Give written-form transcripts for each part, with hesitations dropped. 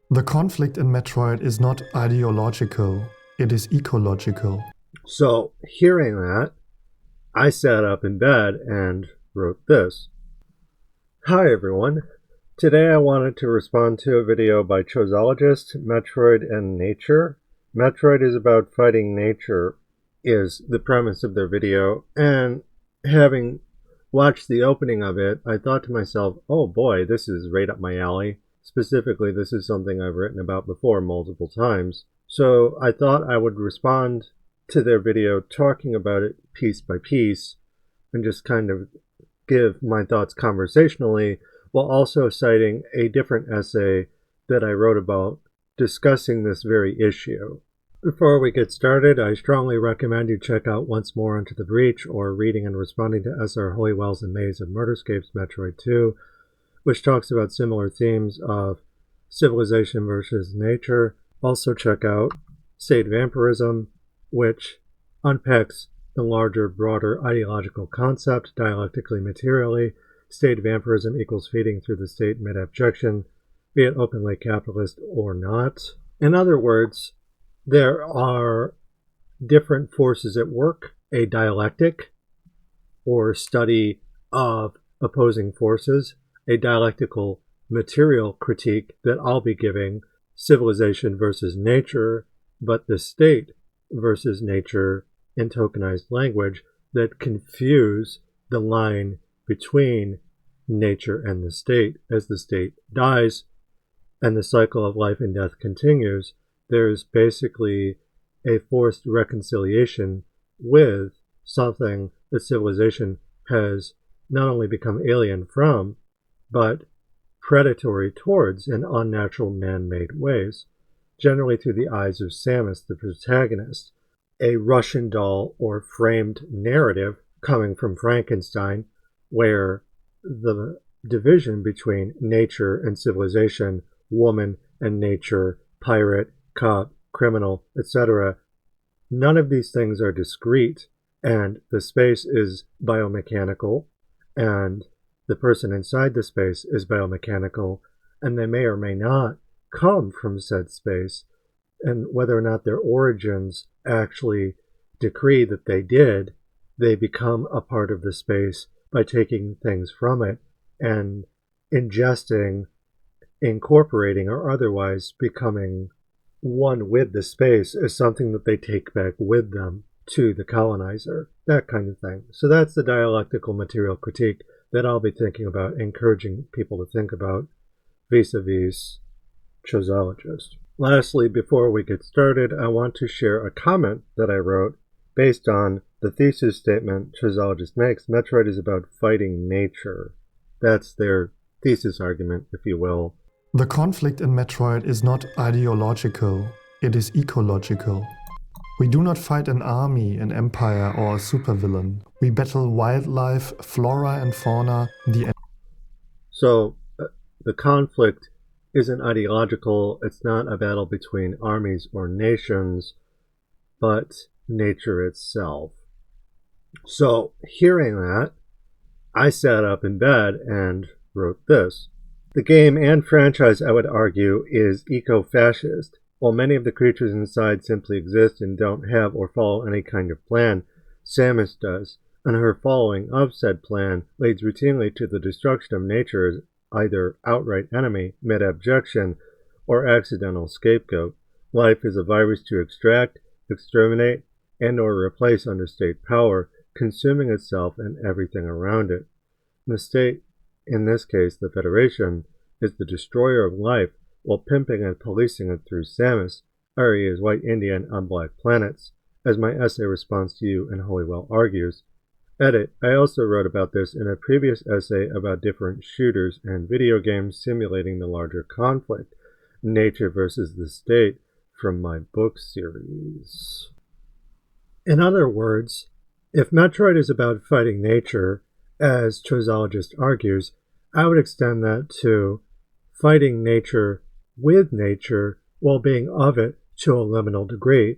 The conflict in Metroid is not ideological, it is ecological. So, hearing that, I sat up in bed and wrote this. Hi everyone. Today I wanted to respond to a video by Chozologist, Metroid and Nature. Metroid is about fighting nature is the premise of their video, and having watched the opening of it, I thought to myself, oh boy, this is right up my alley. Specifically, this is something I've written about before multiple times. So I thought I would respond to their video talking about it piece by piece and just kind of give my thoughts conversationally while also citing a different essay that I wrote about discussing this very issue. Before we get started, I strongly recommend you check out Once More Into the Breach or Reading and Responding to S.R. Hollywell's A Maze of Murderscapes Metroid 2, which talks about similar themes of civilization versus nature. Also check out State Vampirism, which unpacks the larger, broader ideological concept dialectically materially. State vampirism equals feeding through the state mid-abjection, be it openly capitalist or not. In other words, there are different forces at work, a dialectic, or study of opposing forces, a dialectical material critique that I'll be giving, civilization versus nature, but the state versus nature in tokenized language that confuse the line between nature and the state. As the state dies and the cycle of life and death continues, there's basically a forced reconciliation with something that civilization has not only become alien from, but predatory towards in unnatural man-made ways, generally through the eyes of Samus, the protagonist, a Russian doll or framed narrative coming from Frankenstein, where the division between nature and civilization, woman and nature, pirate, cop, criminal, etc., none of these things are discrete, and the space is biomechanical, and the person inside the space is biomechanical, and they may or may not come from said space, and whether or not their origins actually decree that they did, they become a part of the space by taking things from it and ingesting, incorporating, or otherwise becoming one with the space as something that they take back with them to the colonizer, that kind of thing. So that's the dialectical material critique that I'll be thinking about, encouraging people to think about vis-a-vis Chozologist. Lastly, before we get started, I want to share a comment that I wrote based on the thesis statement Chozologist makes. Metroid is about fighting nature. That's their thesis argument, if you will. The conflict in Metroid is not ideological, it is ecological. We do not fight an army, an empire, or a supervillain. We battle wildlife, flora and fauna, So, the conflict isn't ideological, it's not a battle between armies or nations, but nature itself. So, hearing that, I sat up in bed and wrote this. The game and franchise, I would argue, is eco-fascist. While many of the creatures inside simply exist and don't have or follow any kind of plan, Samus does, and her following of said plan leads routinely to the destruction of nature as either outright enemy, mid-abjection, or accidental scapegoat. Life is a virus to extract, exterminate, and or replace under state power, consuming itself and everything around it. The state, in this case the Federation, is the destroyer of life while pimping and policing it through Samus, Aria's white Indian on black planets, as my essay responds to you and Hollywell argues. Edit. I also wrote about this in a previous essay about different shooters and video games simulating the larger conflict, nature versus the state, from my book series. In other words, if Metroid is about fighting nature, as Chozologist argues, I would extend that to fighting nature with nature while being of it to a liminal degree.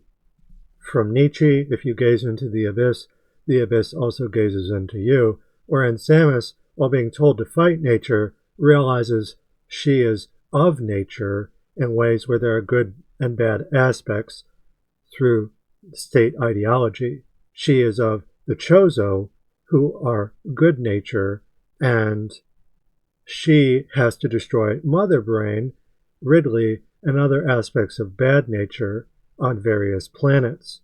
From Nietzsche, if you gaze into the abyss also gazes into you, wherein Samus, while being told to fight nature, realizes she is of nature in ways where there are good and bad aspects through state ideology. She is of the Chozo, who are good nature, and she has to destroy Mother Brain, Ridley, and other aspects of bad nature on various planets.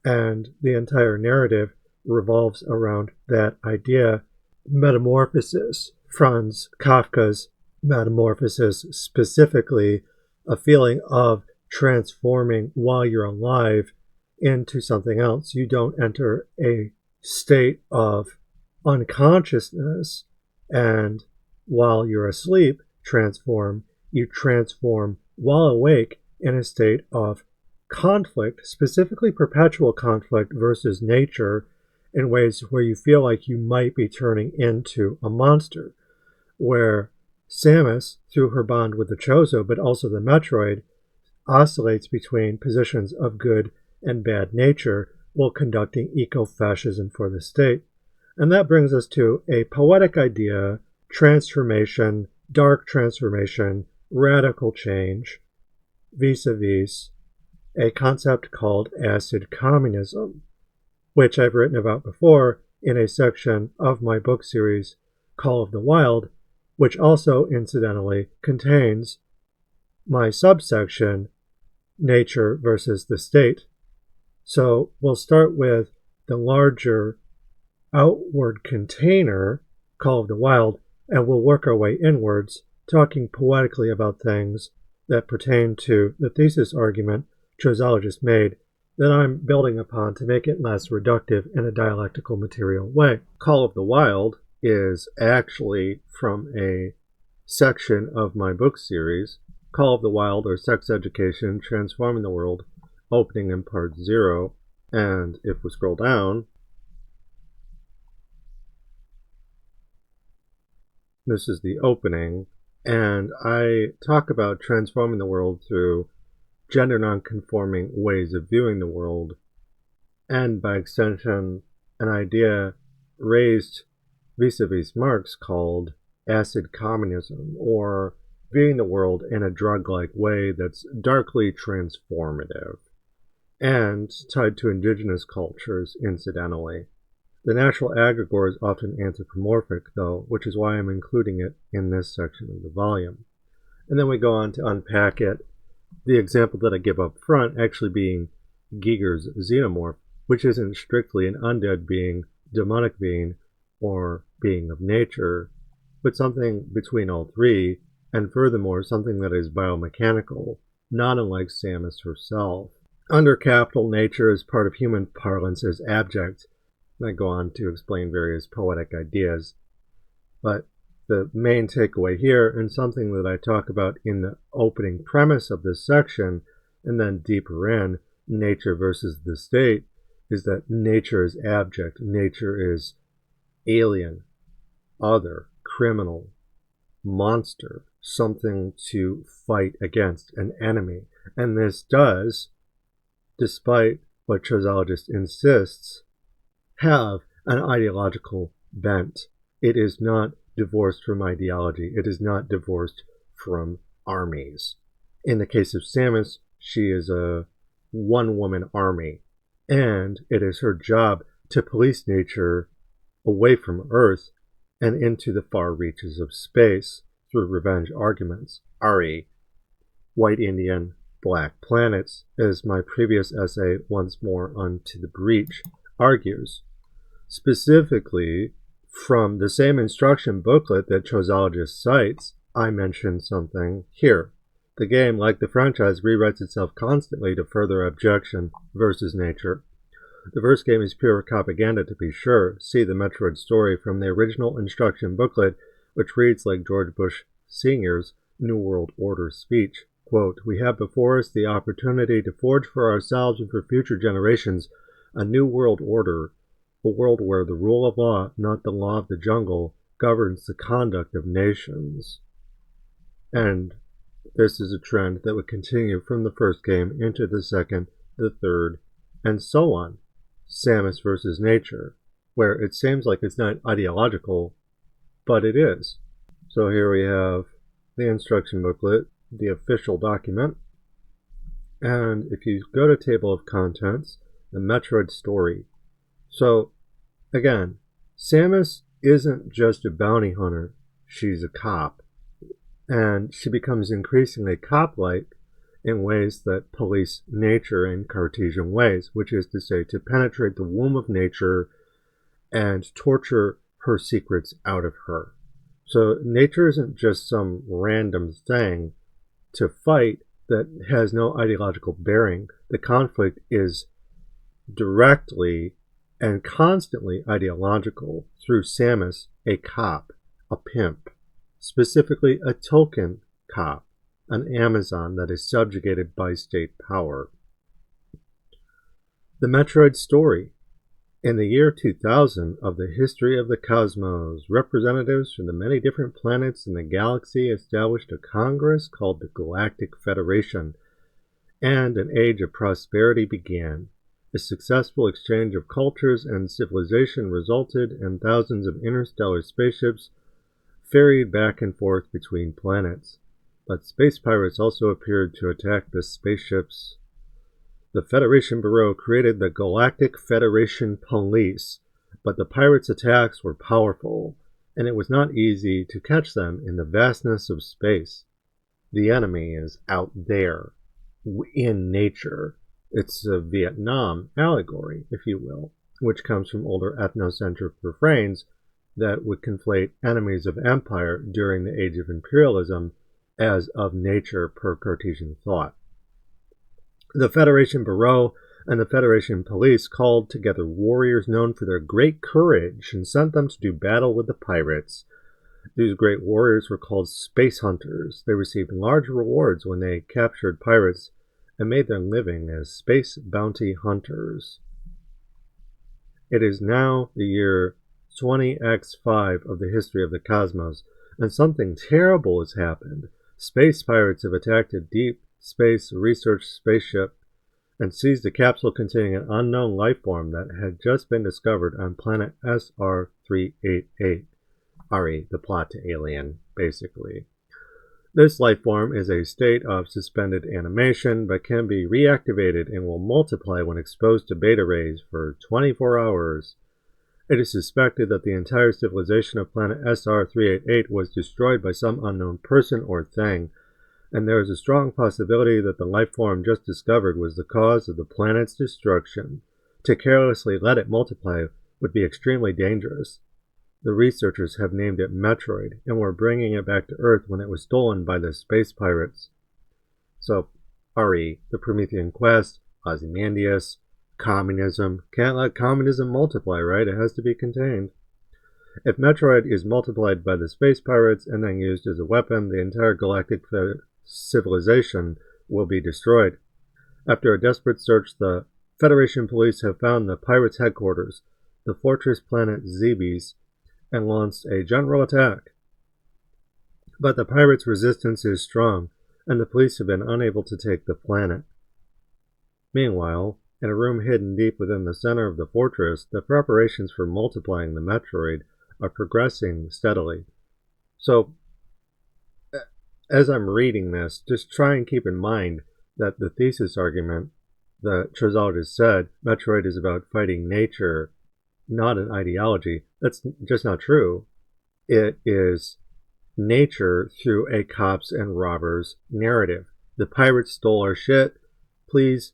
And the entire narrative revolves around that idea. Metamorphosis, Franz Kafka's Metamorphosis, specifically a feeling of transforming while you're alive into something else. You don't enter a state of unconsciousness and while you're asleep transform. You transform while awake in a state of conflict, specifically perpetual conflict versus nature, in ways where you feel like you might be turning into a monster, where Samus, through her bond with the Chozo, but also the Metroid, oscillates between positions of good and bad nature while conducting eco-fascism for the state. And that brings us to a poetic idea, transformation, dark transformation, radical change, vis-a-vis a concept called acid communism, which I've written about before in a section of my book series, Call of the Wild, which also incidentally contains my subsection, Nature versus the State. So we'll start with the larger outward container, Call of the Wild, and we'll work our way inwards, talking poetically about things that pertain to the thesis argument Chozologist made that I'm building upon to make it less reductive in a dialectical material way. Call of the Wild is actually from a section of my book series, Call of the Wild or Sex Education, Transforming the World, opening in part 0. And if we scroll down, this is the opening, and I talk about transforming the world through gender non-conforming ways of viewing the world, and by extension, an idea raised vis-a-vis Marx called acid communism, or viewing the world in a drug-like way that's darkly transformative, and tied to indigenous cultures, incidentally. The natural egregore is often anthropomorphic, though, which is why I'm including it in this section of the volume. And then we go on to unpack it, the example that I give up front actually being Giger's xenomorph, which isn't strictly an undead being, demonic being, or being of nature, but something between all three, and furthermore something that is biomechanical, not unlike Samus herself. Under capital, nature as part of human parlance is abject. I go on to explain various poetic ideas, but the main takeaway here, and something that I talk about in the opening premise of this section, and then deeper in, nature versus the state, is that nature is abject. Nature is alien, other, criminal, monster, something to fight against, an enemy. And this does, despite what Chozologist insists, have an ideological bent. It is not divorced from ideology. It is not divorced from armies. In the case of Samus, she is a one-woman army, and it is her job to police nature away from Earth and into the far reaches of space through revenge arguments, RE, white Indian, black planets, as my previous essay, Once More Unto the Breach, argues. Specifically, from the same instruction booklet that Chozologist cites, I mention something here. The game, like the franchise, rewrites itself constantly to further objection versus nature. The first game is pure propaganda, to be sure. See the Metroid Story from the original instruction booklet, which reads like George Bush Sr.'s New World Order speech. Quote, "We have before us the opportunity to forge for ourselves and for future generations a new world order, a world where the rule of law, not the law of the jungle, governs the conduct of nations." And this is a trend that would continue from the first game into the second, the third, and so on. Samus versus nature, where it seems like it's not ideological, but it is. So here we have the instruction booklet, the official document. And if you go to table of contents, the Metroid Story. So, again, Samus isn't just a bounty hunter, she's a cop. And she becomes increasingly cop-like in ways that police nature in Cartesian ways, which is to say, to penetrate the womb of nature and torture her secrets out of her. So nature isn't just some random thing to fight that has no ideological bearing. The conflict is directly and constantly ideological through Samus, a cop, a pimp, specifically a token cop, an Amazon that is subjugated by state power. The Metroid Story. In the year 2000 of the history of the cosmos, representatives from the many different planets in the galaxy established a congress called the Galactic Federation, and an age of prosperity began. A successful exchange of cultures and civilization resulted, and thousands of interstellar spaceships ferried back and forth between planets. But space pirates also appeared to attack the spaceships. The Federation Bureau created the Galactic Federation Police, but the pirates' attacks were powerful, and it was not easy to catch them in the vastness of space. The enemy is out there, in nature. It's a Vietnam allegory, if you will, which comes from older ethnocentric refrains that would conflate enemies of empire during the age of imperialism as of nature per Cartesian thought. The Federation Bureau and the Federation Police called together warriors known for their great courage and sent them to do battle with the pirates. These great warriors were called space hunters. They received large rewards when they captured pirates and made their living as space bounty hunters. It is now the year 20x5 of the history of the cosmos, and something terrible has happened. Space pirates have attacked a deep space research spaceship and seized a capsule containing an unknown life form that had just been discovered on planet SR388. RE, the plot to Alien, basically. This life form is a state of suspended animation, but can be reactivated and will multiply when exposed to beta rays for 24 hours. It is suspected that the entire civilization of planet SR388 was destroyed by some unknown person or thing, and there is a strong possibility that the life form just discovered was the cause of the planet's destruction. To carelessly let it multiply would be extremely dangerous. The researchers have named it Metroid, and were bringing it back to Earth when it was stolen by the space pirates. So, RE, the Promethean Quest, Ozymandias, Communism. Can't let communism multiply, right? It has to be contained. If Metroid is multiplied by the space pirates and then used as a weapon, the entire galactic civilization will be destroyed. After a desperate search, the Federation police have found the pirates' headquarters, the fortress planet Zebes, and launched a general attack. But the pirates' resistance is strong, and the police have been unable to take the planet. Meanwhile, in a room hidden deep within the center of the fortress, the preparations for multiplying the Metroid are progressing steadily. So, as I'm reading this, just try and keep in mind that the thesis argument that Chozologist said, Metroid is about fighting nature, not an ideology. That's just not true. It is nature through a cops and robbers narrative. The pirates stole our shit. Please,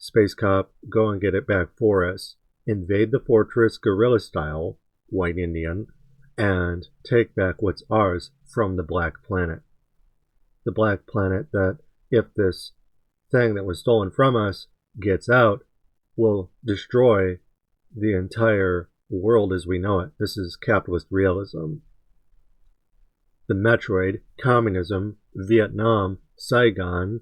space cop, go and get it back for us. Invade the fortress guerrilla style, white Indian, and take back what's ours from the black planet. The black planet that, if this thing that was stolen from us gets out, will destroy the entire world as we know it. This is capitalist realism. The Metroid, Communism, Vietnam, Saigon,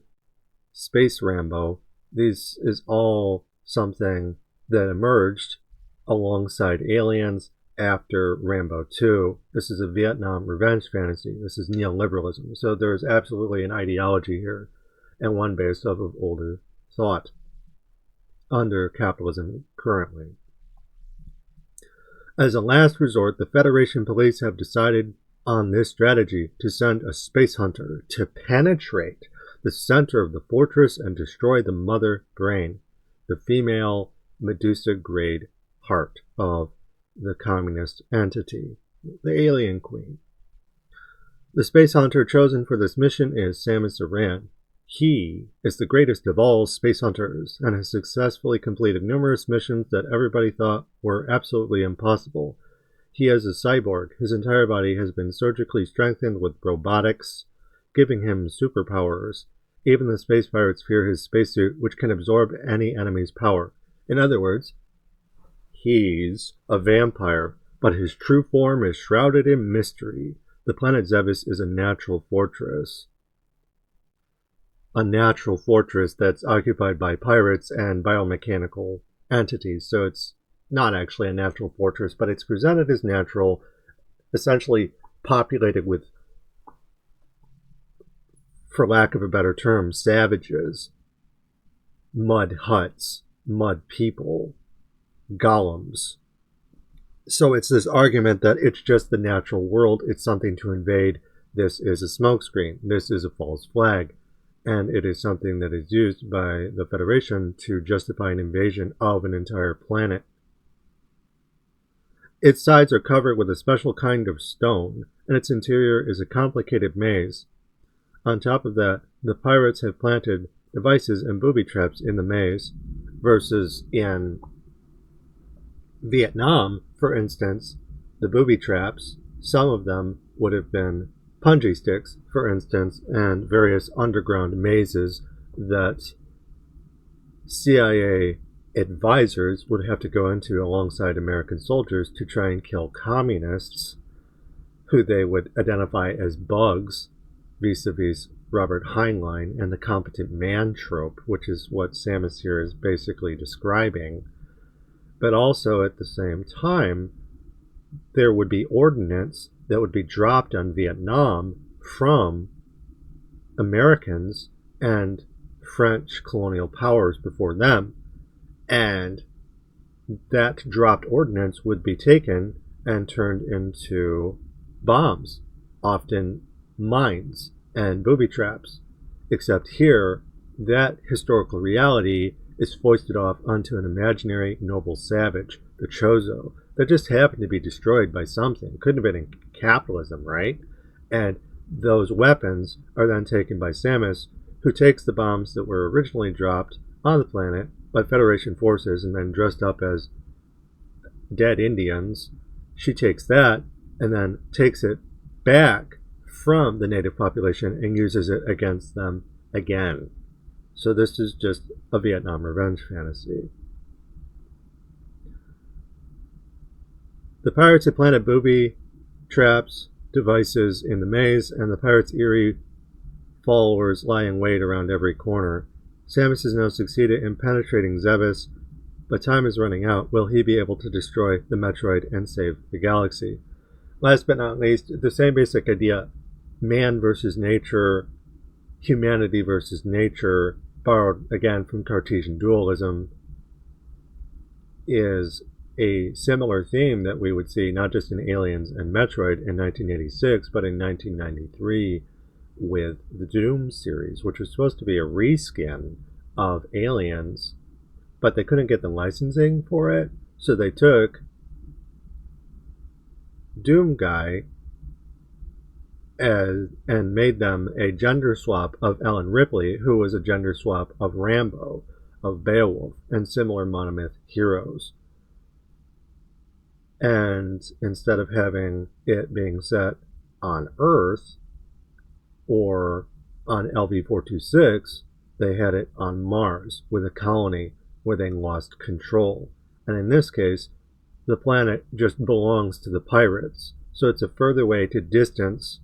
Space Rambo, this is all something that emerged alongside Aliens after Rambo 2. This is a Vietnam revenge fantasy. This is neoliberalism. So there's absolutely an ideology here, and one based off of older thought under capitalism currently. As a last resort, the Federation police have decided on this strategy to send a space hunter to penetrate the center of the fortress and destroy the mother brain, the female Medusa-grade heart of the communist entity, the alien queen. The space hunter chosen for this mission is Samus Aran. He is the greatest of all space hunters and has successfully completed numerous missions that everybody thought were absolutely impossible. He is a cyborg. His entire body has been surgically strengthened with robotics, giving him superpowers. Even the space pirates fear his spacesuit, which can absorb any enemy's power. In other words, he's a vampire, but his true form is shrouded in mystery. The planet Zebes is a natural fortress. A natural fortress that's occupied by pirates and biomechanical entities. So it's not actually a natural fortress, but it's presented as natural, essentially populated with, for lack of a better term, savages, mud huts, mud people, golems. So it's this argument that it's just the natural world, it's something to invade, this is a smokescreen, this is a false flag, and it is something that is used by the Federation to justify an invasion of an entire planet. Its sides are covered with a special kind of stone, and its interior is a complicated maze. On top of that, the pirates have planted devices and booby traps in the maze, versus in Vietnam, for instance, the booby traps, some of them would have been punji sticks, for instance, and various underground mazes that CIA advisors would have to go into alongside American soldiers to try and kill communists, who they would identify as bugs, vis-a-vis Robert Heinlein and the competent man trope, which is what Samus here is basically describing. But also at the same time, there would be ordnance that would be dropped on Vietnam from Americans and French colonial powers before them, and that dropped ordnance would be taken and turned into bombs, often mines and booby traps. Except here, that historical reality is foisted off onto an imaginary noble savage, the Chozo, that just happened to be destroyed by something. Couldn't have been in capitalism, right? And those weapons are then taken by Samus, who takes the bombs that were originally dropped on the planet by Federation forces and then dressed up as dead Indians. She takes that and then takes it back from the native population and uses it against them again. So this is just a Vietnam revenge fantasy. The pirates had planted booby traps, devices in the maze, and the pirates' eerie followers lie in wait around every corner. Samus has now succeeded in penetrating Zebes, but time is running out. Will he be able to destroy the Metroid and save the galaxy? Last but not least, the same basic idea, man versus nature, humanity versus nature, borrowed again from Cartesian dualism, is a similar theme that we would see not just in Aliens and Metroid in 1986, but in 1993 with the Doom series, which was supposed to be a reskin of Aliens, but they couldn't get the licensing for it, so they took Doom Guy and made them a gender swap of Ellen Ripley, who was a gender swap of Rambo, of Beowulf, and similar monomyth heroes. And instead of having it being set on Earth or on LV-426, they had it on Mars with a colony where they lost control. And in this case, the planet just belongs to the pirates. So it's a further way to distance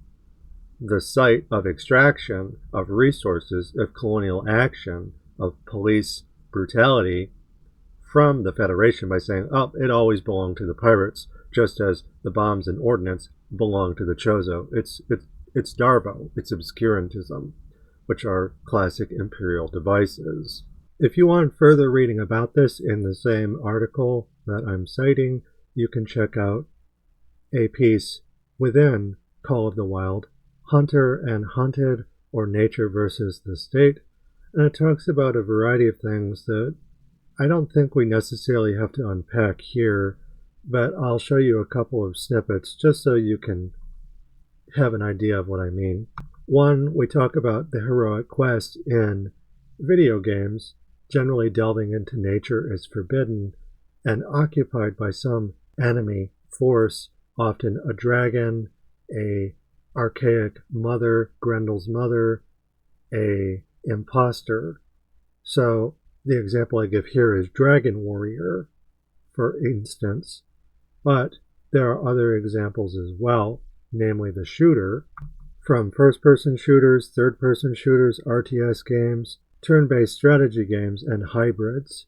the site of extraction of resources, of colonial action, of police brutality from the Federation by saying, oh, it always belonged to the pirates, just as the bombs and ordnance belong to the Chozo. It's Darvo, it's obscurantism, which are classic imperial devices. If you want further reading about this in the same article that I'm citing, you can check out a piece within Call of the Wild, Hunter and Hunted, or Nature versus the State, and it talks about a variety of things that I don't think we necessarily have to unpack here, but I'll show you a couple of snippets just so you can have an idea of what I mean. One, we talk about the heroic quest in video games. Generally delving into nature is forbidden and occupied by some enemy force, often a dragon, a archaic mother, Grendel's mother, a imposter. So the example I give here is Dragon Warrior, for instance, but there are other examples as well, namely the shooter, from first-person shooters, third-person shooters, RTS games, turn-based strategy games, and hybrids.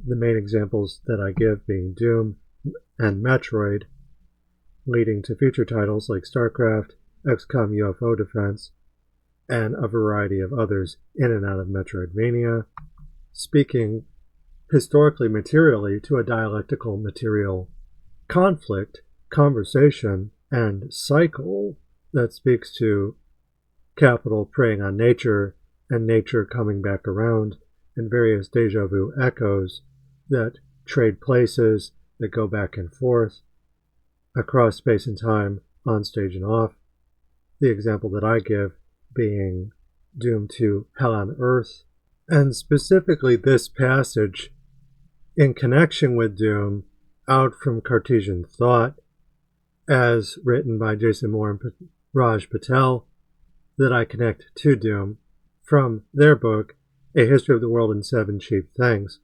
The main examples that I give being Doom and Metroid, leading to future titles like StarCraft, XCOM UFO Defense, and a variety of others in and out of Metroidvania, speaking historically materially to a dialectical material conflict, conversation, and cycle that speaks to capital preying on nature and nature coming back around, and various deja vu echoes that trade places, that go back and forth across space and time, on stage and off. The example that I give being Doom 2 Hell on Earth, and specifically this passage in connection with Doom out from Cartesian thought, as written by Jason Moore and Raj Patel, that I connect to Doom from their book, A History of the World in 7 Cheap Things.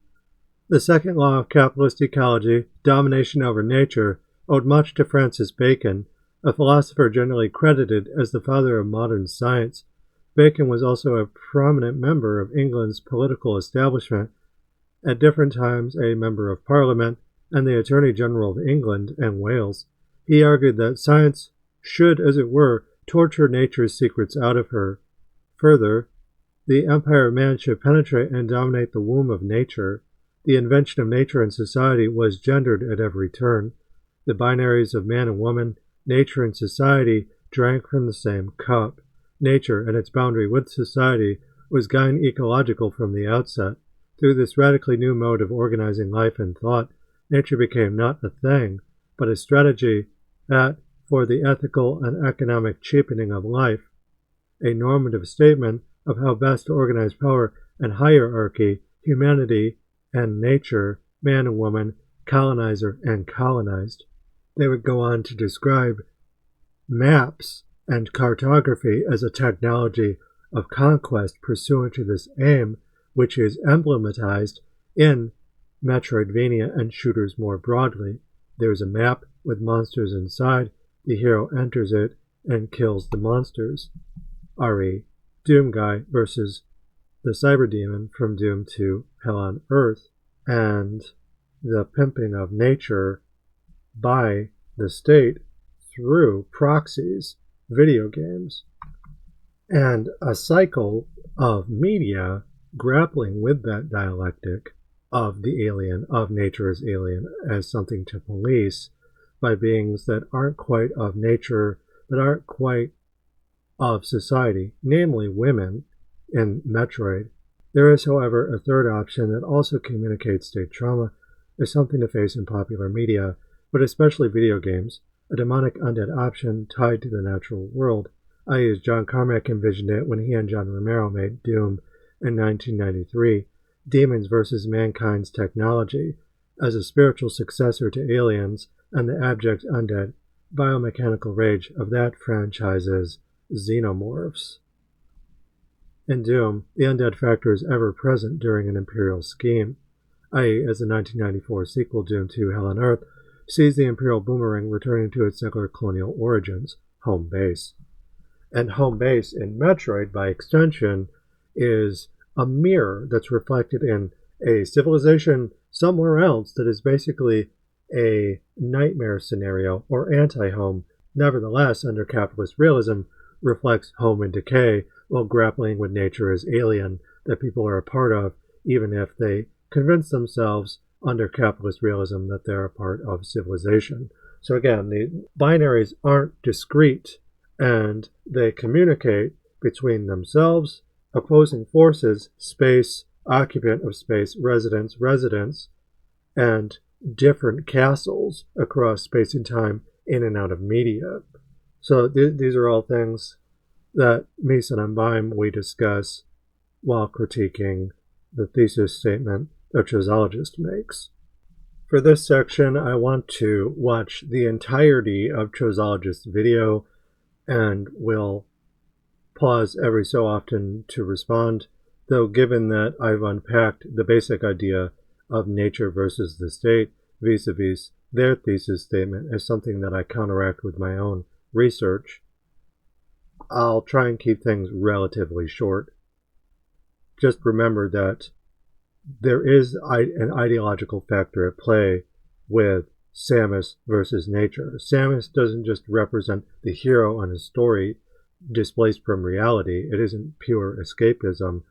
The second law of capitalist ecology, domination over nature, owed much to Francis Bacon, a philosopher generally credited as the father of modern science. Bacon was also a prominent member of England's political establishment, at different times a member of Parliament and the Attorney General of England and Wales. He argued that science should, as it were, torture nature's secrets out of her. Further, the empire of man should penetrate and dominate the womb of nature. The invention of nature and society was gendered at every turn. The binaries of man and woman, nature and society, drank from the same cup. Nature and its boundary with society was gyne-ecological from the outset. Through this radically new mode of organizing life and thought, nature became not a thing, but a strategy that, for the ethical and economic cheapening of life, a normative statement of how best to organize power and hierarchy, humanity and nature, man and woman, colonizer and colonized. They would go on to describe maps and cartography as a technology of conquest pursuant to this aim, which is emblematized in Metroidvania and shooters more broadly. There is a map with monsters inside. The hero enters it and kills the monsters. RE, Doom Guy versus the Cyber Demon from Doom 2 Hell on Earth, and the pimping of nature by the state through proxies, video games, and a cycle of media grappling with that dialectic of the alien, of nature as alien, as something to police by beings that aren't quite of nature, but aren't quite of society, namely women in Metroid. There is, however, a third option that also communicates state trauma as something to face in popular media, but especially video games, a demonic undead option tied to the natural world, i.e. as John Carmack envisioned it when he and John Romero made Doom in 1993, demons versus mankind's technology, as a spiritual successor to Aliens and the abject undead biomechanical rage of that franchise's xenomorphs. In Doom, the undead factor is ever present during an Imperial scheme, i.e. as the 1994 sequel Doom 2 Hell on Earth sees the Imperial boomerang returning to its secular colonial origins, home base. And home base in Metroid, by extension, is a mirror that's reflected in a civilization somewhere else that is basically a nightmare scenario or anti-home. Nevertheless, under capitalist realism, reflects home in decay while grappling with nature as alien that people are a part of, even if they convince themselves under capitalist realism that they're a part of civilization. So again, the binaries aren't discrete, and they communicate between themselves, opposing forces, space, occupant of space, residence, and different castles across space and time, in and out of media. So these are all things that Meeson and Beim we discuss while critiquing the thesis statement that Chozologist makes. For this section, I want to watch the entirety of Chozologist's video, and will pause every so often to respond, though given that I've unpacked the basic idea of nature versus the state vis-a-vis their thesis statement as something that I counteract with my own research, I'll try and keep things relatively short. Just remember that there is an ideological factor at play with Samus versus nature. Samus doesn't just represent the hero on a story displaced from reality. It isn't pure escapism.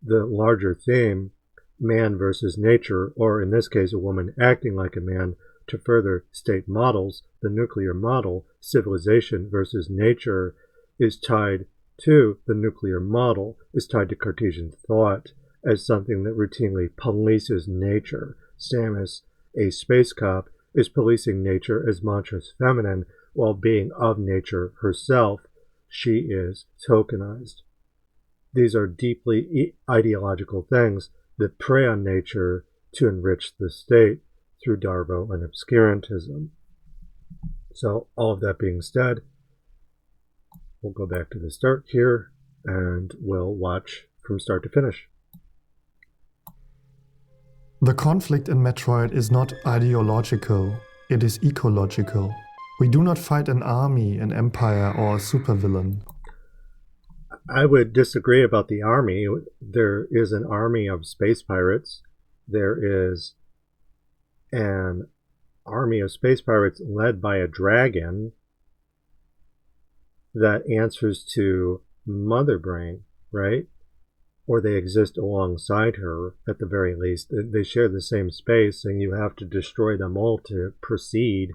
The larger theme, man versus nature, or in this case a woman acting like a man to further state models, the nuclear model, civilization versus nature, is tied to the nuclear model, is tied to Cartesian thought as something that routinely polices nature. Samus, a space cop, is policing nature as monstrous-feminine while being of nature herself. She is tokenized. These are deeply ideological things that prey on nature to enrich the state through Darvo and obscurantism. So all of that being said, we'll go back to the start here and we'll watch from start to finish. The conflict in Metroid is not ideological, it is ecological. We do not fight an army, an empire, or a supervillain. I would disagree about the army. There is an army of space pirates. There is an army of space pirates led by a dragon that answers to Mother Brain, right? Or they exist alongside her at the very least. They share the same space, and you have to destroy them all to proceed,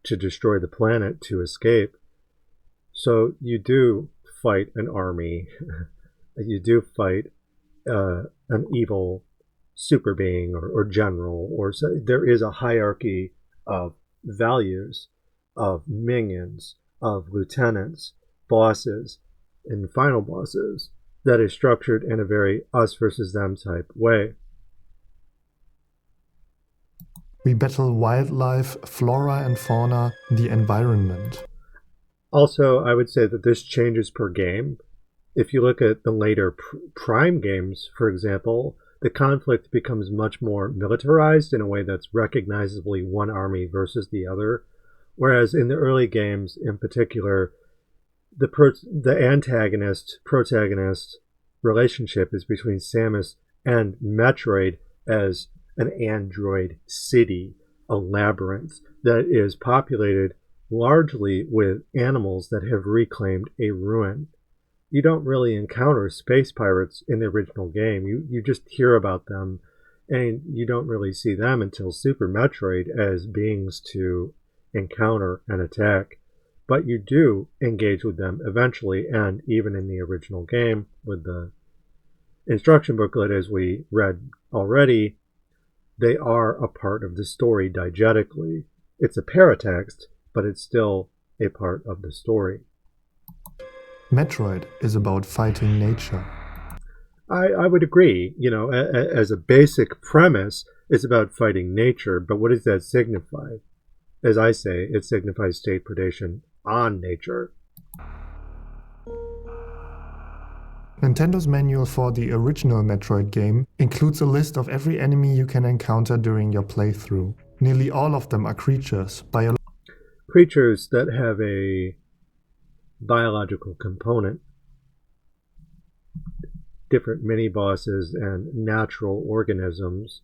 to destroy the planet, to escape. So you do fight an army. You do fight an evil super being or general, or so. There is a hierarchy of values, of minions, of lieutenants, bosses, and final bosses that is structured in a very us versus them type way. We battle wildlife, flora and fauna, the environment. Also, I would say that this changes per game. If you look at the later Prime games, for example, the conflict becomes much more militarized in a way that's recognizably one army versus the other. Whereas in the early games, in particular, the antagonist-protagonist relationship is between Samus and Metroid as an android city, a labyrinth that is populated largely with animals that have reclaimed a ruin. You don't really encounter space pirates in the original game. You just hear about them, and you don't really see them until Super Metroid as beings to encounter and attack. But you do engage with them eventually, and even in the original game with the instruction booklet, as we read already, they are a part of the story diegetically. It's a paratext, but it's still a part of the story. Metroid is about fighting nature. I would agree. You know, as a basic premise, it's about fighting nature, but what does that signify? As I say, it signifies state predation on nature. Nintendo's manual for the original Metroid game includes a list of every enemy you can encounter during your playthrough. Nearly all of them are creatures that have a biological component. Different mini-bosses and natural organisms.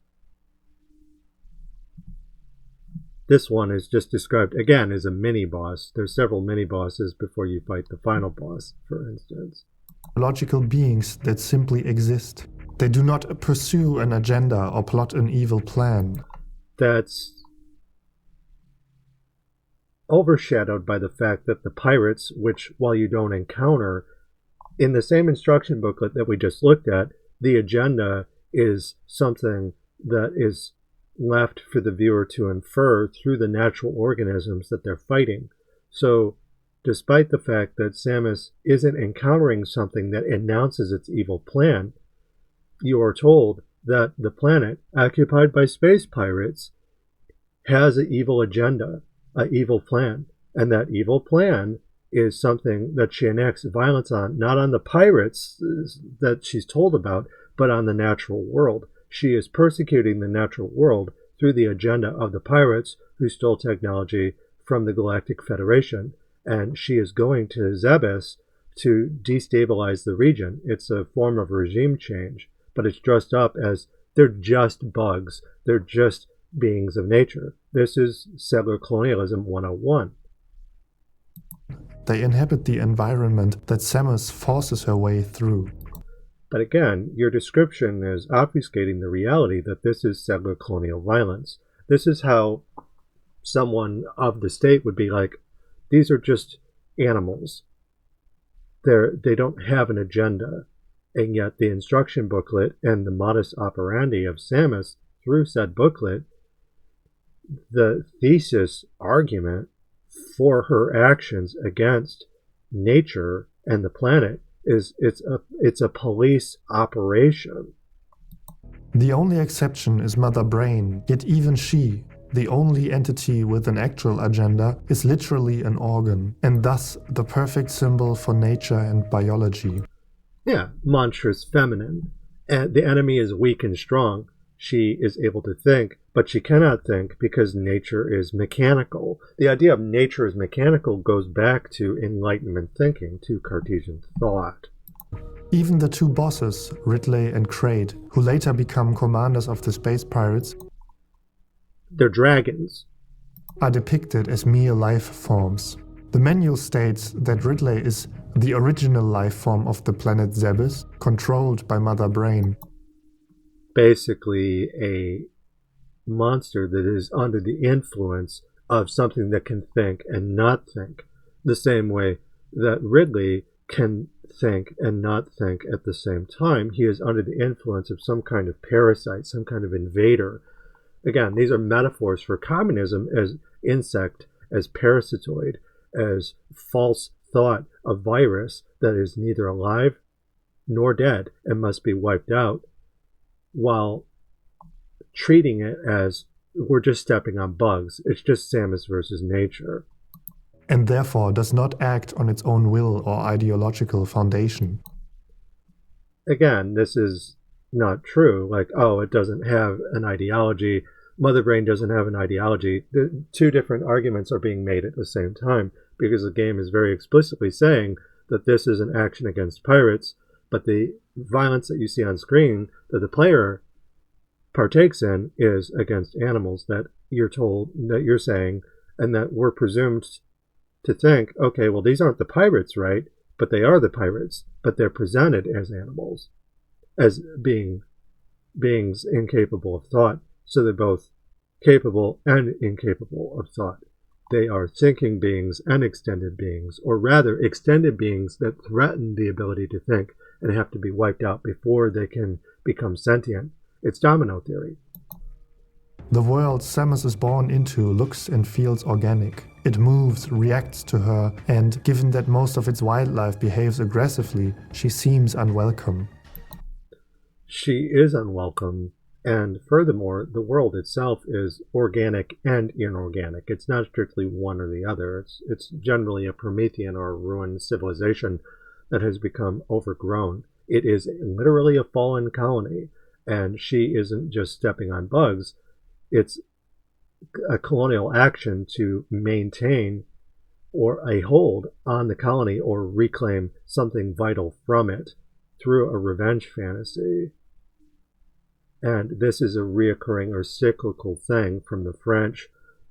This one is just described, again, as a mini-boss. There's several mini-bosses before you fight the final boss, for instance. Biological beings that simply exist. They do not pursue an agenda or plot an evil plan. That's overshadowed by the fact that the pirates, which while you don't encounter, in the same instruction booklet that we just looked at, the agenda is something that is left for the viewer to infer through the natural organisms that they're fighting. So despite the fact that Samus isn't encountering something that announces its evil plan, you are told that the planet occupied by space pirates has an evil agenda, an evil plan, and that evil plan is something that she enacts violence on, not on the pirates that she's told about, but on the natural world. She is persecuting the natural world through the agenda of the pirates who stole technology from the Galactic Federation, and she is going to Zebes to destabilize the region. It's a form of regime change, but it's dressed up as they're just bugs. They're just beings of nature. This is settler colonialism 101. They inhabit the environment that Samus forces her way through. But again, your description is obfuscating the reality that this is settler colonial violence. This is how someone of the state would be like, these are just animals. They don't have an agenda. And yet the instruction booklet and the modus operandi of Samus through said booklet, the thesis argument for her actions against nature and the planet is it's a police operation. The only exception is Mother Brain, yet even she, the only entity with an actual agenda, is literally an organ, and thus the perfect symbol for nature and biology. Yeah, monstrous-feminine. And the enemy is weak and strong. She is able to think, but she cannot think because nature is mechanical. The idea of nature is mechanical goes back to Enlightenment thinking, to Cartesian thought. Even the two bosses, Ridley and Kraid, who later become commanders of the space pirates, they're dragons, are depicted as mere life forms. The manual states that Ridley is the original life form of the planet Zebes, controlled by Mother Brain. Basically a monster that is under the influence of something that can think and not think, the same way that Ridley can think and not think at the same time. He is under the influence of some kind of parasite, some kind of invader. Again, these are metaphors for communism as insect, as parasitoid, as false thought, a virus that is neither alive nor dead and must be wiped out, while treating it as we're just stepping on bugs. It's just Samus versus nature. And therefore does not act on its own will or ideological foundation. Again, this is not true. Like, oh, it doesn't have an ideology. Mother Brain doesn't have an ideology. The two different arguments are being made at the same time because the game is very explicitly saying that this is an action against pirates, but the violence that you see on screen that the player partakes in is against animals that you're told, that you're saying, and that we're presumed to think, okay, well, these aren't the pirates, right? But they are the pirates, but they're presented as animals, as beings incapable of thought. So they're both capable and incapable of thought. They are thinking beings and extended beings, or rather extended beings that threaten the ability to think and have to be wiped out before they can become sentient. It's domino theory. The world Samus is born into looks and feels organic. It moves, reacts to her, and given that most of its wildlife behaves aggressively, she seems unwelcome. She is unwelcome, and furthermore, the world itself is organic and inorganic. It's not strictly one or the other. It's generally a Promethean or a ruined civilization that has become overgrown. It is literally a fallen colony, and she isn't just stepping on bugs. It's a colonial action to maintain or a hold on the colony or reclaim something vital from it through a revenge fantasy. And this is a reoccurring or cyclical thing from the French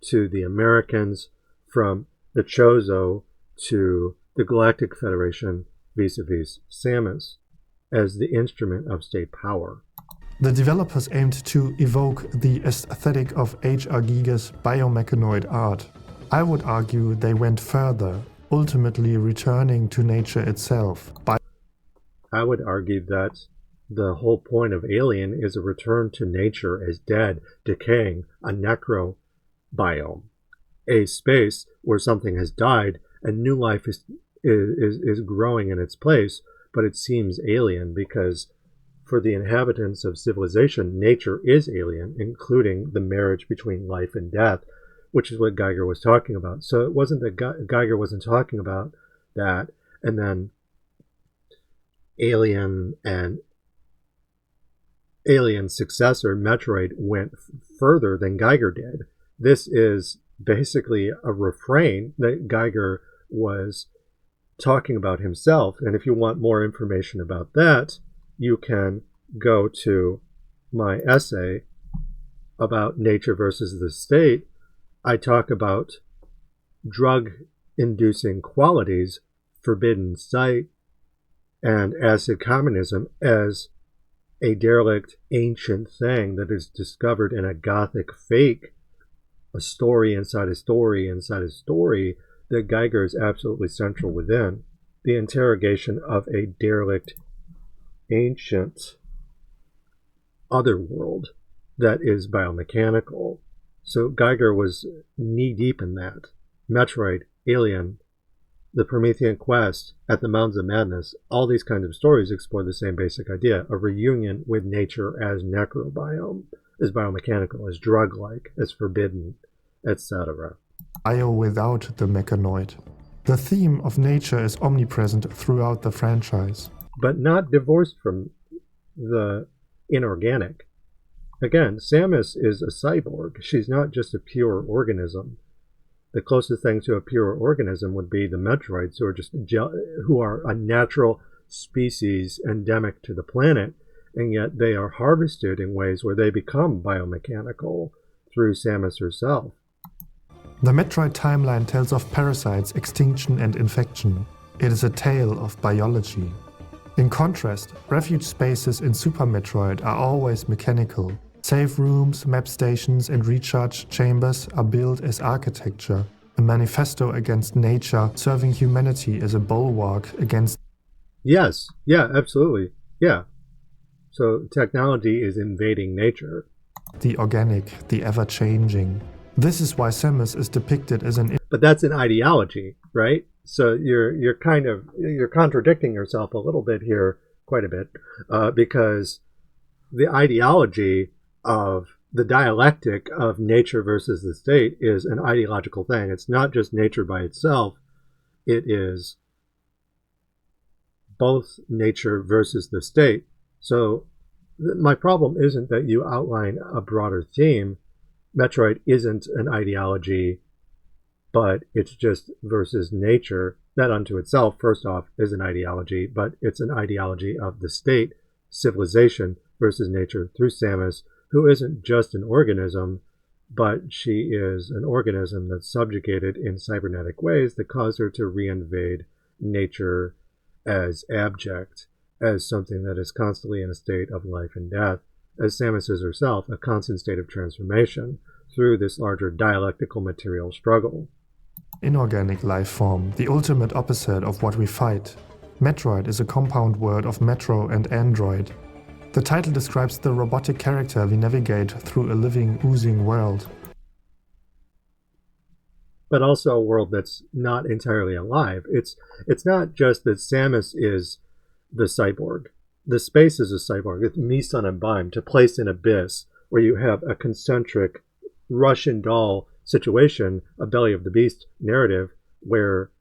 to the Americans, from the Chozo to the Galactic Federation vis-a-vis Samus as the instrument of state power. The developers aimed to evoke the aesthetic of H.R. Giger's biomechanoid art. I would argue they went further, ultimately returning to nature itself. I would argue that the whole point of Alien is a return to nature as dead, decaying, a necro-biome, a space where something has died and new life is growing in its place, but it seems alien because for the inhabitants of civilization, nature is alien, including the marriage between life and death, which is what Geiger was talking about. So it wasn't that Geiger wasn't talking about that, and then Alien and Alien's successor, Metroid, went further than Geiger did. This is basically a refrain that Geiger was talking about himself. And if you want more information about that, you can go to my essay about nature versus the state. I talk about drug-inducing qualities, forbidden sight, and acid communism as a derelict ancient thing that is discovered in a Gothic fake, a story inside a story inside a story, that Geiger is absolutely central within. The interrogation of a derelict ancient otherworld that is biomechanical. So Geiger was knee-deep in that. Metroid, Alien, The Promethean Quest, At the Mountains of Madness, all these kinds of stories explore the same basic idea, a reunion with nature as necro-biome, as biomechanical, as drug-like, as forbidden, etc. Bio without the mechanoid. The theme of nature is omnipresent throughout the franchise. But not divorced from the inorganic. Again, Samus is a cyborg. She's not just a pure organism. The closest thing to a pure organism would be the Metroids, who are a natural species endemic to the planet, and yet they are harvested in ways where they become biomechanical through Samus herself. The Metroid timeline tells of parasites, extinction and infection. It is a tale of biology. In contrast, refuge spaces in Super Metroid are always mechanical. Save rooms, map stations and recharge chambers are built as architecture, a manifesto against nature, serving humanity as a bulwark against... Yes, yeah, absolutely, yeah. So technology is invading nature. The organic, the ever-changing. This is why Samus is depicted as an... But that's an ideology, right? So you're contradicting yourself a little bit here, quite a bit, because the ideology of the dialectic of nature versus the state is an ideological thing. It's not just nature by itself. It is both nature versus the state. So my problem isn't that you outline a broader theme. Metroid isn't an ideology, but it's just versus nature. That unto itself, first off, is an ideology, but it's an ideology of the state, civilization versus nature through Samus, who isn't just an organism, but she is an organism that's subjugated in cybernetic ways that cause her to reinvade nature as abject, as something that is constantly in a state of life and death, as Samus is herself, a constant state of transformation through this larger dialectical material struggle. Inorganic life form, the ultimate opposite of what we fight. Metroid is a compound word of metro and android. The title describes the robotic character we navigate through a living, oozing world. But also a world that's not entirely alive. It's not just that Samus is the cyborg. The space is a cyborg. It's me, son, and Bime, to place in abyss, where you have a concentric Russian doll situation, a Belly of the Beast narrative, where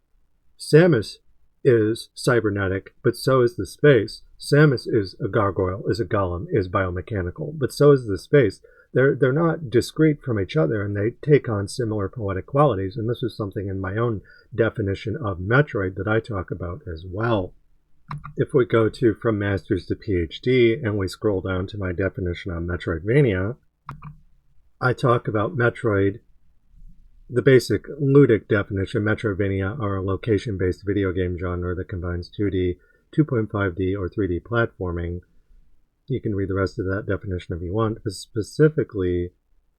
Samus is cybernetic, but so is the space. Samus is a gargoyle, is a golem, is biomechanical, but so is the space. They're not discrete from each other, and they take on similar poetic qualities, and this is something in my own definition of Metroid that I talk about as well. If we go to From Masters to PhD, and we scroll down to my definition on Metroidvania, I talk about Metroid. The basic ludic definition, Metroidvania are a location-based video game genre that combines 2D, 2.5D, or 3D platforming. You can read the rest of that definition if you want. Specifically,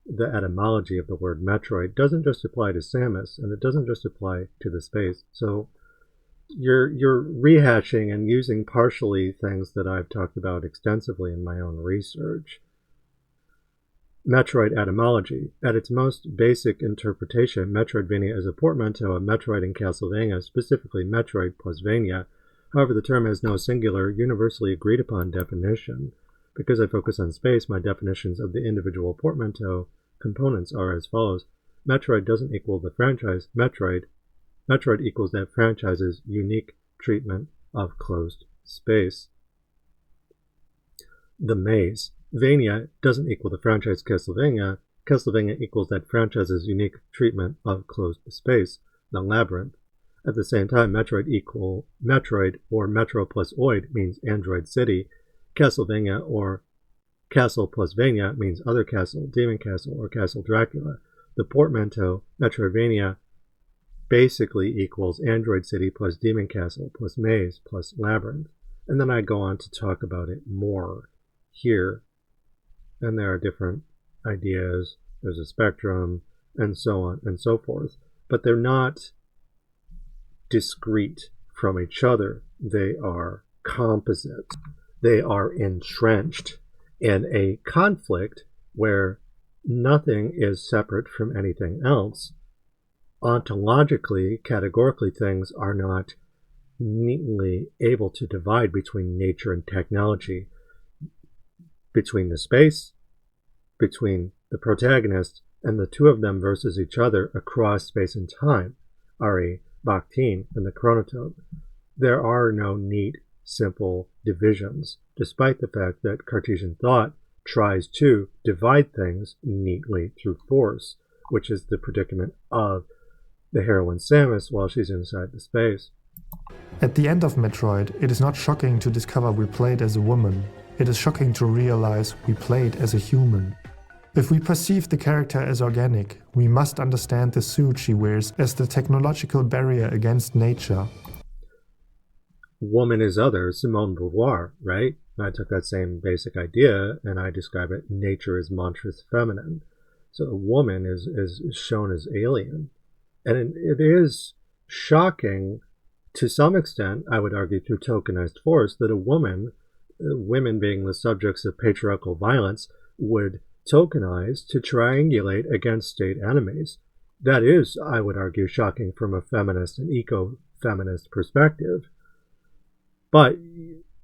the etymology of the word Metroid doesn't just apply to Samus, and it doesn't just apply to the space. So you're rehashing and using partially things that I've talked about extensively in my own research. Metroid etymology. At its most basic interpretation, Metroidvania is a portmanteau of Metroid and Castlevania, specifically Metroid plus Vania. However, the term has no singular, universally agreed upon definition. Because I focus on space, my definitions of the individual portmanteau components are as follows. Metroid doesn't equal the franchise Metroid. Metroid equals that franchise's unique treatment of closed space. The maze. Vania doesn't equal the franchise Castlevania. Castlevania equals that franchise's unique treatment of closed space. The labyrinth. At the same time, Metroid equal Metroid or Metro plus Oid means Android City. Castlevania or Castle plus Vania means Other Castle, Demon Castle, or Castle Dracula. The portmanteau Metroidvania basically equals Android City plus Demon Castle plus Maze plus Labyrinth. And then I go on to talk about it more here. And there are different ideas. There's a spectrum and so on and so forth. But they're not discrete from each other. They are composite. They are entrenched in a conflict where nothing is separate from anything else. Ontologically, categorically, things are not neatly able to divide between nature and technology, between the space, between the protagonist, and the two of them versus each other across space and time, Ari Bakhtin and the Chronotope. There are no neat, simple divisions, despite the fact that Cartesian thought tries to divide things neatly through force, which is the predicament of the heroine Samus while she's inside the space. At the end of Metroid, it is not shocking to discover we played as a woman. It is shocking to realize we played as a human. If we perceive the character as organic, we must understand the suit she wears as the technological barrier against nature. Woman is other, Simone de Beauvoir, right? I took that same basic idea and I describe it, nature is monstrous-feminine. So a woman is shown as alien. And it is shocking to some extent, I would argue through tokenized force, that a woman, women being the subjects of patriarchal violence, would tokenize to triangulate against state enemies. That is, I would argue, shocking from a feminist and eco-feminist perspective. But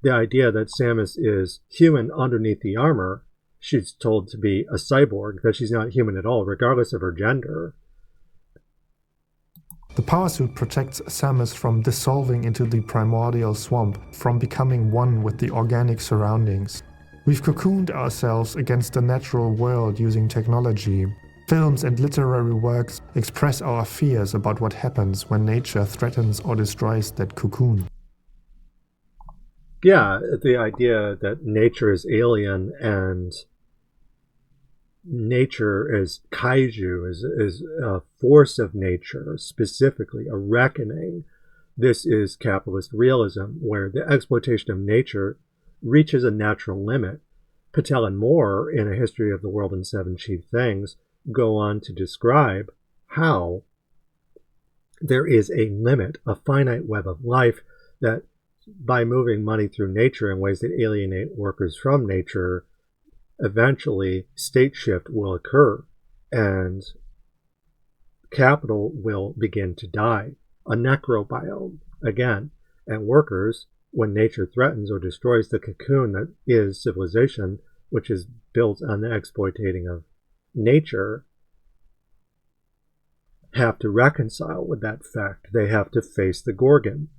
the idea that Samus is human underneath the armor, she's told to be a cyborg, that she's not human at all, regardless of her gender. The power suit protects Samus from dissolving into the primordial swamp, from becoming one with the organic surroundings. We've cocooned ourselves against the natural world using technology. Films and literary works express our fears about what happens when nature threatens or destroys that cocoon. Yeah, the idea that nature is alien and nature is kaiju, is a force of nature, specifically a reckoning. This is capitalist realism, where the exploitation of nature reaches a natural limit. Patel and Moore, in A History of the World and Seven Chief Things, go on to describe how there is a limit, a finite web of life, that by moving money through nature in ways that alienate workers from nature, eventually state shift will occur and capital will begin to die. A necro-biome, again, and workers, when nature threatens or destroys the cocoon that is civilization, which is built on the exploiting of nature, have to reconcile with that fact. They have to face the Gorgon.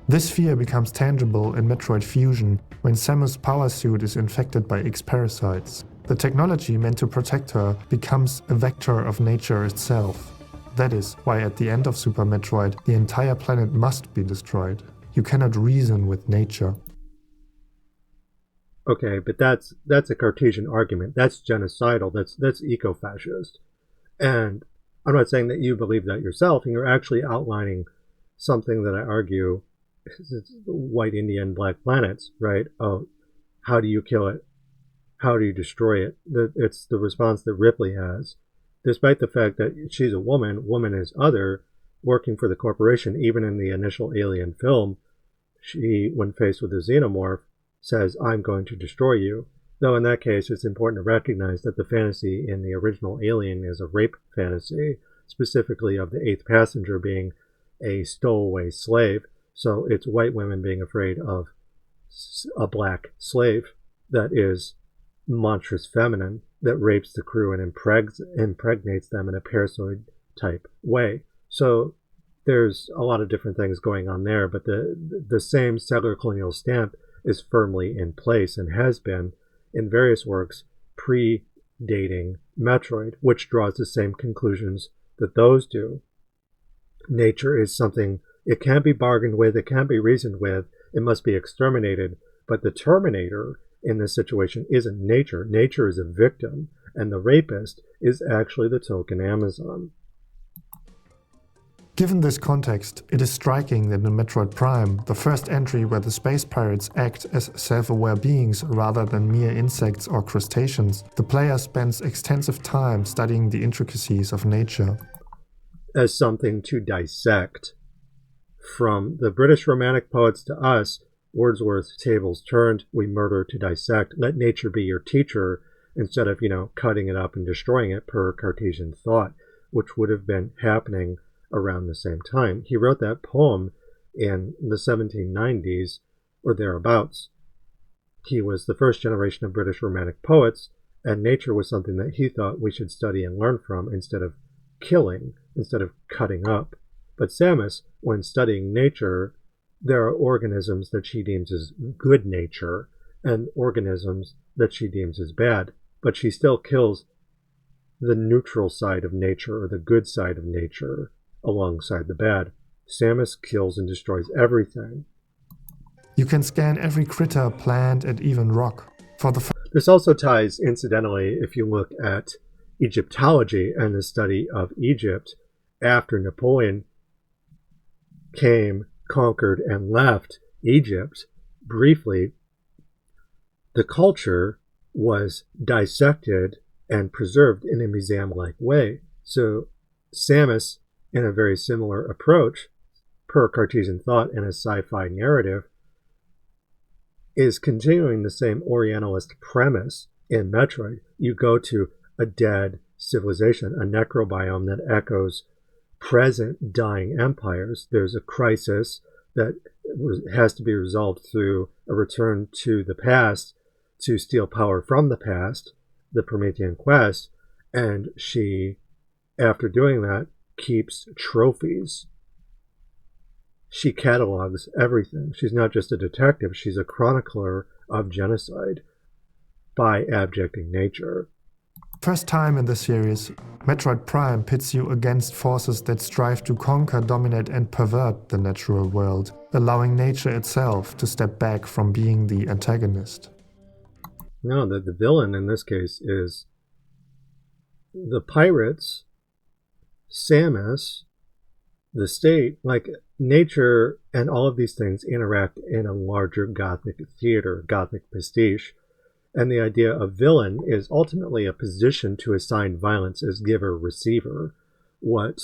This fear becomes tangible in Metroid Fusion when Samus' power suit is infected by X-parasites. The technology meant to protect her becomes a vector of nature itself. That is why at the end of Super Metroid, the entire planet must be destroyed. You cannot reason with nature. Okay, but that's a Cartesian argument. That's genocidal. That's eco-fascist. And I'm not saying that you believe that yourself, and you're actually outlining something that I argue is white Indian black planets, right? Oh, how do you kill it? how do you destroy it? It's the response that Ripley has. Despite the fact that she's a woman is other, working for the corporation, even in the initial Alien film, she, when faced with a xenomorph, says, I'm going to destroy you. Though in that case, it's important to recognize that the fantasy in the original Alien is a rape fantasy, specifically of the eighth passenger being a stowaway slave. So it's white women being afraid of a black slave that is monstrous-feminine, that rapes the crew and impregnates them in a parasitoid type way. So there's a lot of different things going on there, but the same settler colonial stamp is firmly in place and has been in various works predating Metroid, which draws the same conclusions that those do. Nature is something, it can't be bargained with, it can't be reasoned with, it must be exterminated. But the Terminator in this situation isn't nature. Nature is a victim, and the rapist is actually the token Amazon. Given this context, it is striking that in Metroid Prime, the first entry where the space pirates act as self-aware beings rather than mere insects or crustaceans, the player spends extensive time studying the intricacies of nature. As something to dissect. From the British Romantic poets to us, Wordsworth's tables turned, we murder to dissect. Let nature be your teacher instead of, cutting it up and destroying it per Cartesian thought, which would have been happening around the same time. He wrote that poem in the 1790s or thereabouts. He was the first generation of British Romantic poets, and nature was something that he thought we should study and learn from instead of killing, instead of cutting up. But Samus, when studying nature, there are organisms that she deems as good nature and organisms that she deems as bad, but she still kills the neutral side of nature or the good side of nature alongside the bad. Samus kills and destroys everything. You can scan every critter, plant, and even rock. This also ties, incidentally, if you look at Egyptology and the study of Egypt after Napoleon came, conquered, and left Egypt briefly, the culture was dissected and preserved in a museum-like way. So Samus, in a very similar approach, per Cartesian thought and a sci-fi narrative, is continuing the same Orientalist premise in Metroid. You go to a dead civilization, a necro-biome that echoes present dying empires. There's a crisis that has to be resolved through a return to the past to steal power from the past, the Promethean quest, and she, after doing that, keeps trophies. She catalogs everything. She's not just a detective, she's a chronicler of genocide by abjecting nature. First time in the series, Metroid Prime pits you against forces that strive to conquer, dominate, and pervert the natural world, allowing nature itself to step back from being the antagonist. No, the villain in this case is the pirates, Samus, the state. Like, nature and all of these things interact in a larger Gothic theater, Gothic pastiche. And the idea of villain is ultimately a position to assign violence as giver-receiver, what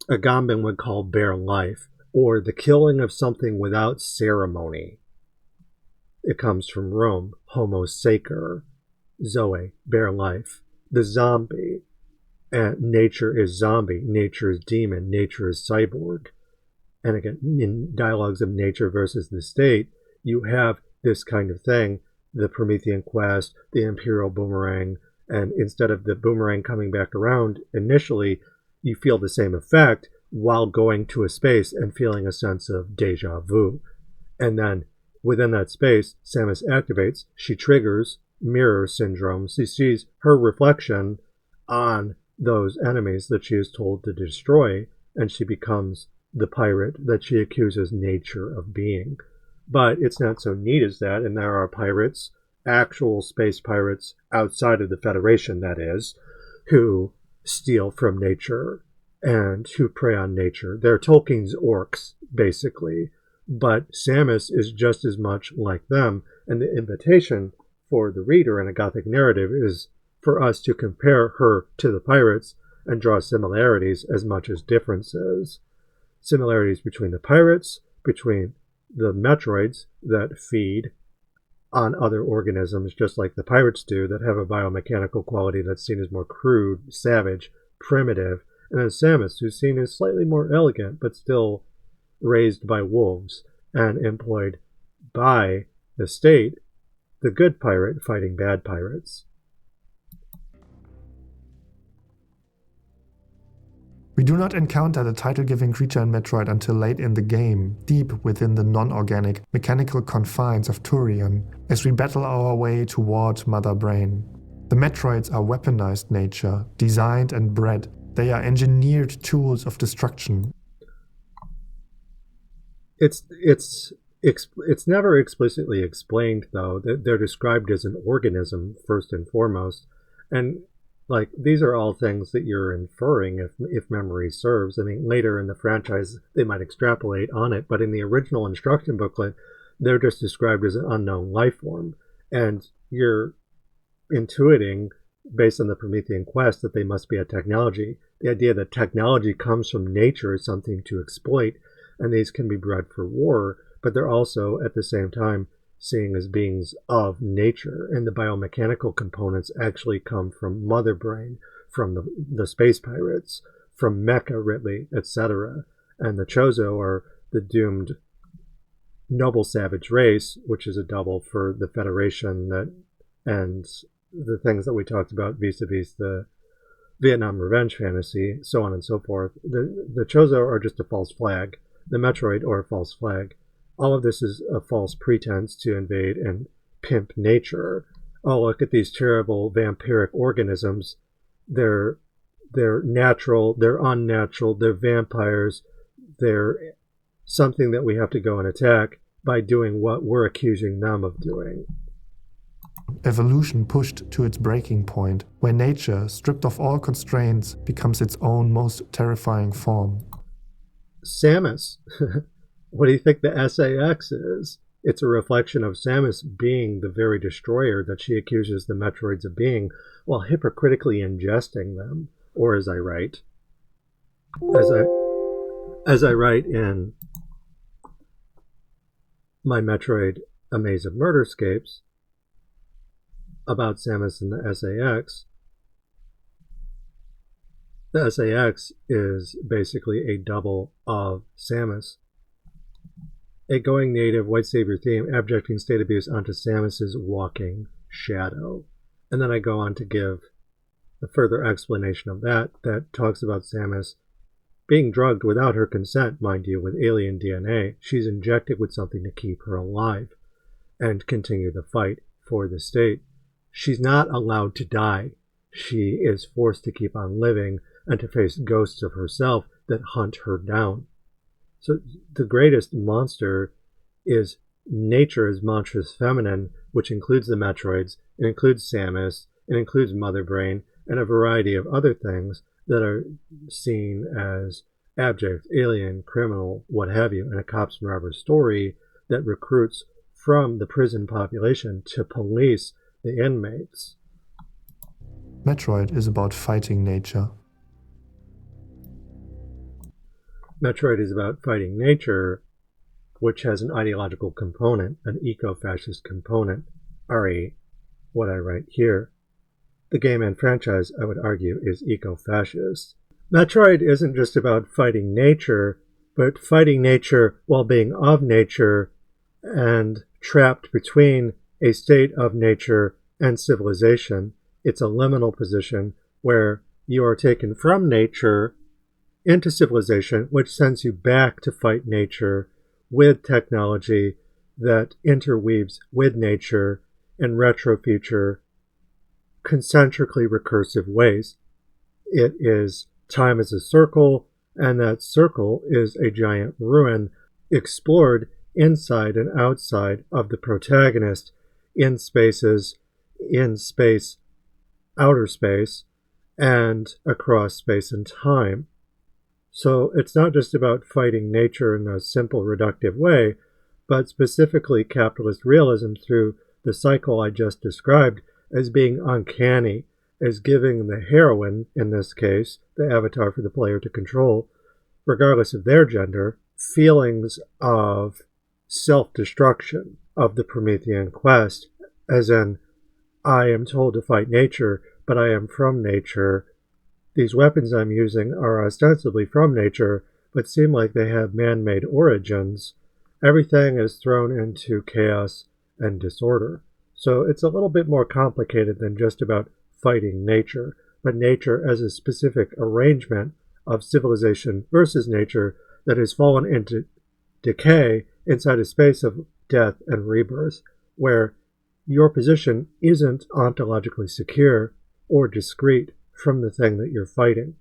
Agamben would call bare life, or the killing of something without ceremony. It comes from Rome, homo sacer, Zoe, bare life. The zombie, and nature is zombie, nature is demon, nature is cyborg. And again, in dialogues of nature versus the state, you have this kind of thing, the Promethean quest, the Imperial boomerang, and instead of the boomerang coming back around, initially you feel the same effect while going to a space and feeling a sense of deja vu. And then within that space, Samus activates, she triggers mirror syndrome. She sees her reflection on those enemies that she is told to destroy, and she becomes the pirate that she accuses nature of being. But it's not so neat as that, and there are pirates, actual space pirates outside of the Federation, that is, who steal from nature and who prey on nature. They're Tolkien's orcs, basically. But Samus is just as much like them, and the invitation for the reader in a Gothic narrative is for us to compare her to the pirates and draw similarities as much as differences. Similarities between the pirates, between the Metroids that feed on other organisms just like the pirates do, that have a biomechanical quality that's seen as more crude, savage, primitive, and then Samus, who's seen as slightly more elegant but still raised by wolves and employed by the state, the good pirate fighting bad pirates. We do not encounter the title-giving creature in Metroid until late in the game, deep within the non-organic, mechanical confines of Turian, as we battle our way toward Mother Brain. The Metroids are weaponized nature, designed and bred. They are engineered tools of destruction. It's never explicitly explained, though, that they're described as an organism first and foremost, and like, these are all things that you're inferring if memory serves. I mean, later in the franchise, they might extrapolate on it, but in the original instruction booklet, they're just described as an unknown life form. And you're intuiting, based on the Promethean quest, that they must be a technology. The idea that technology comes from nature is something to exploit, and these can be bred for war, but they're also, at the same time, seeing as beings of nature, and the biomechanical components actually come from Mother Brain, from the space pirates, from Mecha Ridley, etc. And the Chozo are the doomed noble savage race, which is a double for the Federation, that and the things that we talked about vis-a-vis the Vietnam revenge fantasy, so on and so forth. The Chozo are just a false flag. The Metroid are a false flag. All of this is a false pretense to invade and pimp nature. Oh, look at these terrible vampiric organisms. They're natural, they're unnatural, they're vampires. They're something that we have to go and attack by doing what we're accusing them of doing. Evolution pushed to its breaking point, where nature, stripped of all constraints, becomes its own most terrifying form. Samus. What do you think the SAX is? It's a reflection of Samus being the very destroyer that she accuses the Metroids of being, while hypocritically ingesting them. Or as I write, in my Metroid A Maze of Murderscapes about Samus and the SAX, the SAX is basically a double of Samus. A going native white savior theme abjecting state abuse onto Samus's walking shadow. And then I go on to give a further explanation of that talks about Samus being drugged without her consent, mind you, with alien DNA. She's injected with something to keep her alive and continue the fight for the state. She's not allowed to die. She is forced to keep on living and to face ghosts of herself that hunt her down. So the greatest monster is nature's monstrous-feminine, which includes the Metroids, it includes Samus, it includes Mother Brain, and a variety of other things that are seen as abject, alien, criminal, what have you, in a cops and robbers story that recruits from the prison population to police the inmates. Metroid is about fighting nature. Metroid is about fighting nature, which has an ideological component, an eco-fascist component, re what I write here. The game and franchise, I would argue, is eco-fascist. Metroid isn't just about fighting nature, but fighting nature while being of nature and trapped between a state of nature and civilization. It's a liminal position where you are taken from nature into civilization, which sends you back to fight nature with technology that interweaves with nature in retro-future, concentrically recursive ways. It is time as a circle, and that circle is a giant ruin explored inside and outside of the protagonist in spaces, in space, outer space, and across space and time. So it's not just about fighting nature in a simple reductive way, but specifically capitalist realism through the cycle I just described as being uncanny, as giving the heroine, in this case, the avatar for the player to control, regardless of their gender, feelings of self-destruction of the Promethean quest, as in, I am told to fight nature, but I am from nature. These weapons I'm using are ostensibly from nature, but seem like they have man-made origins. Everything is thrown into chaos and disorder. So it's a little bit more complicated than just about fighting nature, but nature as a specific arrangement of civilization versus nature that has fallen into decay inside a space of death and rebirth, where your position isn't ontologically secure or discrete from the thing that you're fighting.